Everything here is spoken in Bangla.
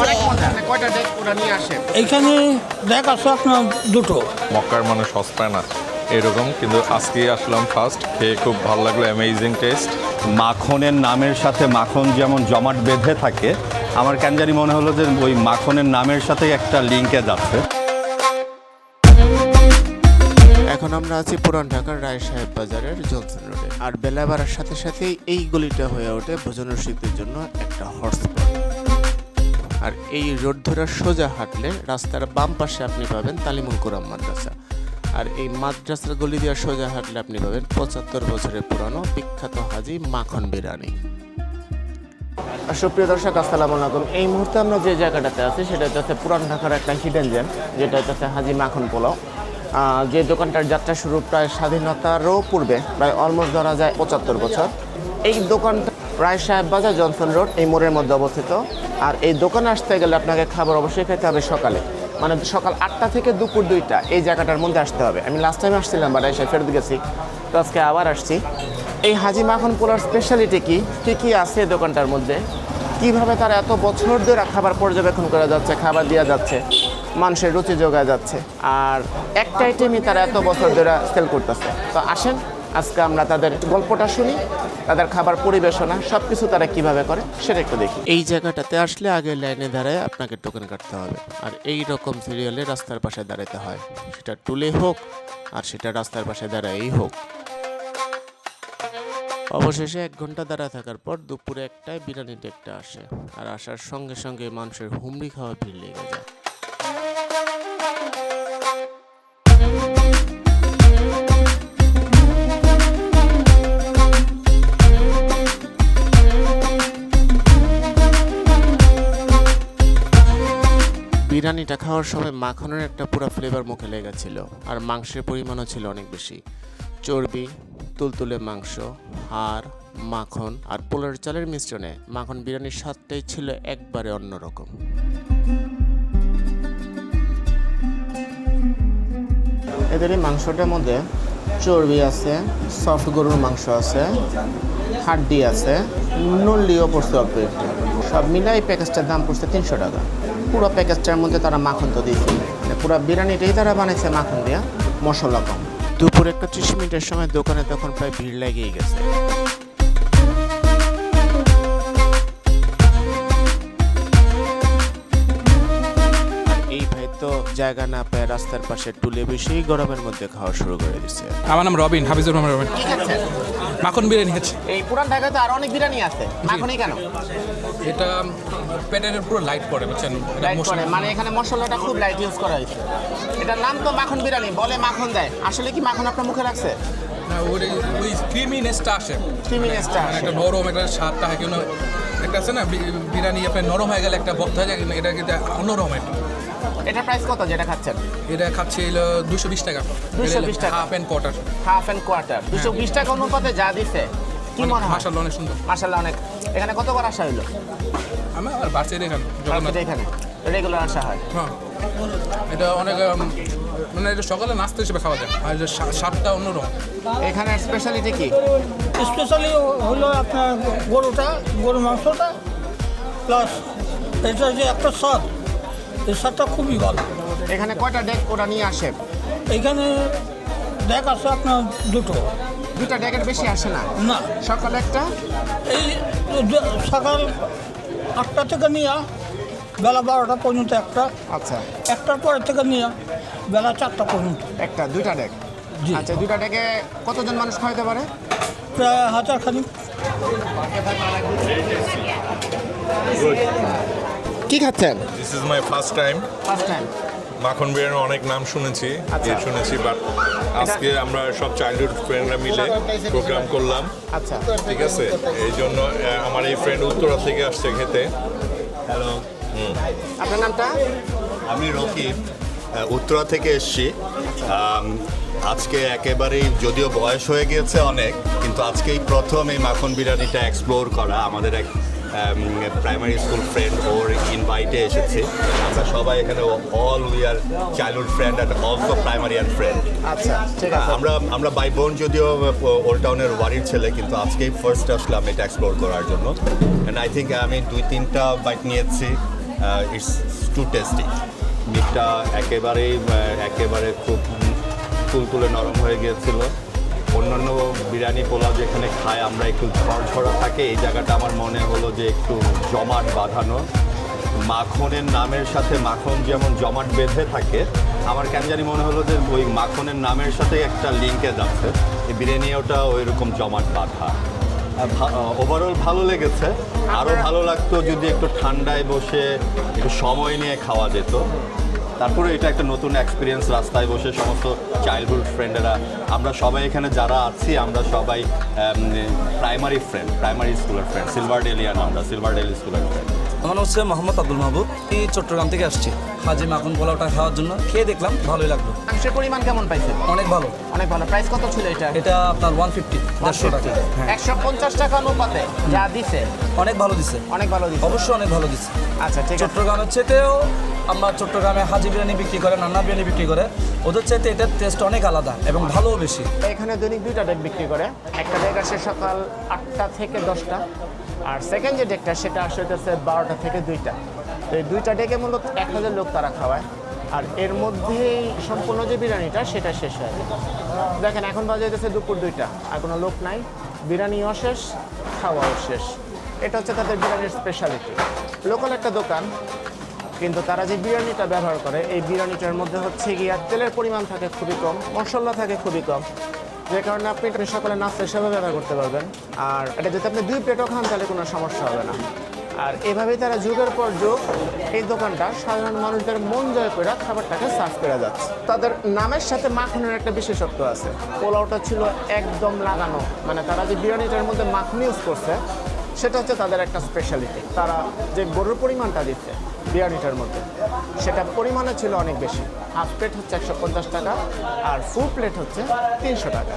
অনেক মজা। কয়টা ডেক ওরা নিয়ে আসে? এইখানে দেখ আছে আপনার দুটো। মক্কার মানুষ সস্তা না এরকম, কিন্তু আজকে আসলাম ফার্স্ট, খেয়ে খুব ভালো লাগলো, অ্যামেজিং টেস্ট। মাখনের নামের সাথে মাখন যেমন জমাট বেঁধে থাকে, আমার কেন জানি মনে হলো যে ওই মাখনের নামের সাথে একটা লিঙ্কে যাচ্ছে। এখন আমরা আছি পুরান ঢাকার রায় সাহেব বাজারের জনসন রোডে। আর বেলা বাড়ার সাথে সাথেই এই গলিটা হয়ে ওঠে ভোজন রসিকদের জন্য একটা হটস্পট। আর এই রোড ধরে সোজা হাঁটলে রাস্তার বাম পাশে আপনি পাবেন তালিমুল কোরআন মাদ্রাসা। আর এই মাদ্রাসার গলি দিয়ে সোজা হাঁটলে আপনি পাবেন 75 বছরের পুরানো বিখ্যাত হাজি মাখন বিরিয়ানি। সুপ্রিয় দর্শক, আসসালামু আলাইকুম। এই মুহূর্তে আমরা যে জায়গাটাতে আছি সেটা হচ্ছে পুরান ঢাকার একটা হিডেন জেম, যেটা হচ্ছে হাজি মাখন পোলাও। যে দোকানটার যাত্রা শুরু প্রায় স্বাধীনতারও পূর্বে, প্রায় অলমোস্ট ধরা যায় 75 বছর। এই দোকানটা রায় সাহেব বাজার জনসন রোড এই মোড়ের মধ্যে অবস্থিত। আর এই দোকানে আসতে গেলে আপনাকে খাবার অবশ্যই খেতে হবে সকালে, মানে সকাল 8টা থেকে দুপুর 2টা এই জায়গাটার মধ্যে আসতে হবে। আমি লাস্ট টাইম আসছিলাম বাট এসে ফেরত গেছি, তো আজকে আবার আসছি। এই হাজি মাখন পোলার স্পেশালিটি কী কী আছে এই দোকানটার মধ্যে, কিভাবে তারা এত বছর ধরে খাবার পর্যবেক্ষণ করা যাচ্ছে, খাবার দেওয়া যাচ্ছে, মানুষের রুচি যোগায় যাচ্ছে, আর একটা আইটেমই তারা এত বছর ধরে সেল করতেছে। তো আসেন আজকে আমরা তাদের গল্পটা শুনি, তাদের খাবার পরিবেশনা সব কিছু তারা কিভাবে করে সেটা একটু দেখি। এই জায়গাটাতে আসলে আগে লাইনে দাঁড়ায় আপনাকে টোকেন কাটতে হবে। আর এই রকম সিরিয়ালে রাস্তার পাশে দাঁড়াতে হয়, সেটা টুলে হোক আর সেটা রাস্তার পাশে দাঁড়ায়ই হোক। অবশেষে 1 ঘন্টা দাঁড়া থাকার পর দুপুরে 1টায় বিরিয়ানি ডেকটা আসে। আর আসার সঙ্গে সঙ্গে মানুষের হুমড়ি খাওয়া ভিড় লেগে যায়। বিরিয়ানিটা খাওয়ার সময় মাখনের একটা পুরো ফ্লেভার মুখে লেগেছিল। আর মাংসের পরিমাণও ছিল অনেক বেশি। চর্বি, তুলতুলে মাংস, হাড়, মাখন আর পোলার চালের মিশ্রণে মাখন বিরিয়ানির স্বাদটাই ছিল একবারে অন্যরকম। এদের এই মাংসটার মধ্যে চর্বি আছে, সফট গরুর মাংস আছে, হাড্ডি আছে, নল্লিও পড়ছে অল্প একটু। সব মিলাই প্যাকেজটার দাম পড়ছে 300 টাকা। পুরো প্যাকেজটার মধ্যে তারা মাখন তো দিয়েছে, পুরো বিরিয়ানিটাই তারা বানাইছে মাখন দিয়া, মশলা কম। দুপুর 1:30 মিনিটের সময় দোকানে তখন প্রায় ভিড় লেগেই গেছে। এই ভাই তো জায়গা না পেয়ে রাস্তার পাশে টুলে বসেই গরমের মধ্যে খাওয়া শুরু করে দিচ্ছে। আমার নাম রবিন, হাফিজুর রহমান রবিন। কি খাচ্ছেন? মাখন বিরিয়ানি খাচ্ছি। এই পুরান ঢাকায় তো আর অনেক বিরিয়ানি আছে, মাখনই কেন? এটা পেটের পুরো লাইট পড়ে, বুঝছেন? এটা লাইট মশলা- করে, মানে এখানে মশলাটা খুব লাইট ইউজ করা হয়েছে। এটার নাম তো মাখন বিরিয়ানি, বলে মাখন দেয়, আসলে কি মাখন আপনার মুখে লাগছে? না, ওই ক্রিমিনেসটা আসে, ক্রিমিনেসটা মানে একটা নরম একটা স্বাদটা হয়। কেন একটা আছে না বিরিয়ানি আপনার নরম হয়ে গেলে একটা বক্ত হয়ে যায়, কিন্তু এটা কিন্তু অন্যরকম একটা। এটা প্রাইস কত যেটা খাচ্ছেন? এটা খাচ্ছি হলো 220 টাকা। 220 টাকা। Half and quarter. Half and quarter 220 টাকা অনুপাতে যা দিছে কি মনে হয়? মাশাআল্লাহ অনেক সুন্দর। মাশাআল্লাহ অনেক। এখানে কতবার আসা হইলো? আমার বাচ্চা এখানে জগন্নাথ। এখানে রেগুলার আসা হয়? হ্যাঁ, এটা অনেক মানে এটা সকালে নাস্তা হিসেবে খাওয়া যায়, আর যে স্বাদটা অন্যরকম। এখানে স্পেশালিটি কি? স্পেশালি হলো আপনার গরুর মাংসটা প্লাস এটা যে একটা স্বাদ, এই স্বাদটা খুবই ভালো। এখানে কয়টা ডেক ওরা নিয়ে আসে? এইখানে দেখ আছে আপনার দুটো। 2টা ডেকের বেশি আসে না? না, সকালে একটা, এই সকাল 8টা থেকে নিয়ে বেলা 12টা পর্যন্ত একটা, আচ্ছা একটার পরে থেকে নিয়ে বেলা 4টা পর্যন্ত একটা, 2টা ডেক। জি। আচ্ছা 2টা ডেকে কতজন মানুষ খাওয়াতে পারে? প্রায় 1000 খানিক। কি খাচ্ছেন? This is my first time. First time? মাখন বিরিয়ানি অনেক নাম শুনেছি, আচ্ছা। শুনেছি, বাট আজকে আমরা সব চাইল্ডহুড ফ্রেন্ডরা মিলে প্রোগ্রাম করলাম, আচ্ছা ঠিক আছে? এই জন্য আমার এই ফ্রেন্ড উত্তরা থেকে আসছে খেতে। হ্যালো, আপনার নামটা? আমি রকিব, উত্তরা থেকে এসেছি। আজকে একেবারেই, যদিও বয়স হয়ে গিয়েছে অনেক, কিন্তু আজকেই প্রথম এই মাখন বিরিয়ানিটা এক্সপ্লোর করা। আমাদের এক প্রাইমারি স্কুল ফ্রেন্ড, ওর ইনভাইটে এসেছি। আমরা সবাই এখানে all we are childhood friend and also primary and friend. আচ্ছা ঠিক আছে। আমরা বাই বোন, যদিও ওল্ড টাউনের ওয়ারির ছেলে, কিন্তু আজকেই ফার্স্ট আসলাম এটা এক্সপ্লোর করার জন্য। অ্যান্ড আই থিঙ্ক আমি 2-3টা বাইট নিয়েছি। It's too tasty. মিটটা একেবারে খুব তুলতুলে নরম হয়ে গিয়েছিল। অন্যান্য বিরিয়ানি পোলাও যেখানে খায় আমরা একটু ঝরঝরা থাকে, এই জায়গাটা আমার মনে হলো যে একটু জমাট বাঁধানো। মাখনের নামের সাথে মাখন যেমন জমাট বেঁধে থাকে, আমার কেন জানি মনে হলো যে ওই মাখনের নামের সাথে একটা লিঙ্কেজ আছে, এই বিরিয়ানিটা ওই রকম জমাট বাঁধা। ওভারঅল ভালো লেগেছে। আরও ভালো লাগতো যদি একটু ঠান্ডায় বসে একটু সময় নিয়ে খাওয়া যেত। তারপরে এটা একটা নতুন এক্সপিরিয়েন্স, রাস্তায় বসে সমস্ত চাইল্ডহুড ফ্রেন্ডেরা, আমরা সবাই এখানে যারা আছি আমরা সবাই প্রাইমারি স্কুলের ফ্রেন্ড, সিলভারডেলিয়ান, আমরা সিলভারডেলি স্কুলের ফ্রেন্ড। আমার নাম হচ্ছে মোহাম্মদ আব্দুল মাহবুব। এই চট্টগ্রাম থেকে আসছি হাজি মাখন পোলাওটা খাওয়ার জন্য। খেয়ে দেখলাম, ভালোই লাগলো। মাংসের পরিমাণ কেমন পাইছেন? অনেক ভালো। অনেক ভালো। প্রাইস কত ছিল এটা? এটা আপনার 150, 150 টাকা। হ্যাঁ, 150 টাকা অনুপাতে যা দিছে অনেক ভালো দিছে। অনেক ভালো দিছে। অবশ্যই অনেক ভালো দিছে। আচ্ছা ঠিক আছে। চট্টগ্রামের চাইতেও আমরা চট্টগ্রামে হাজি বিরিয়ানি বিক্রি করে, নান্না বিরিয়ানি বিক্রি করে, ওদের চাইতে এটার টেস্ট অনেক আলাদা এবং ভালোও বেশি। এখানে দৈনিক 2টা ডেক বিক্রি করে। একটা ডেক আসে সকাল 8টা থেকে 10টা, আর সেকেন্ড যে ডেকটা সেটা আসে হচ্ছে 12টা থেকে 2টা। তো এই 2টা ডেকে মূলত 1000 লোক তারা খাওয়ায়, আর এর মধ্যেই সম্পূর্ণ যে বিরিয়ানিটা সেটা শেষ হয়। দেখেন এখন বাজে যেতেছে দুপুর 2টা, আর কোনো লোক নাই, বিরিয়ানিও শেষ, খাওয়াও শেষ। এটা হচ্ছে তাদের বিরিয়ানির স্পেশালিটি। লোকাল একটা দোকান, কিন্তু তারা যে বিরিয়ানিটা ব্যবহার করে এই বিরিয়ানিটার মধ্যে হচ্ছে গিয়ে তেলের পরিমাণ থাকে খুবই কম, মশলা থাকে খুবই কম, যে কারণে আপনি এটা সকালে নাস্তা হিসাবে ব্যবহার করতে পারবেন। আর এটা যদি আপনি 2 প্লেটও খান তাহলে কোনো সমস্যা হবে না। আর এভাবেই তারা যুগের পর যুগ এই দোকানটা সাধারণ মানুষদের মন জয় করে খাবারটাকে সার্ভ করে যাচ্ছে। তাদের নামের সাথে মাখনের একটা বিশেষত্ব আছে। পোলাওটা ছিল একদম লাগানো, মানে তারা যে বিরিয়ানিটার মধ্যে মাখন ইউজ করছে সেটা হচ্ছে তাদের একটা স্পেশালিটি। তারা যে গরুর পরিমাণটা দিচ্ছে বিরিয়ানিটার মধ্যে সেটা পরিমাণে ছিল অনেক বেশি। হাফ প্লেট হচ্ছে 150 টাকা আর ফুল প্লেট হচ্ছে 300 টাকা।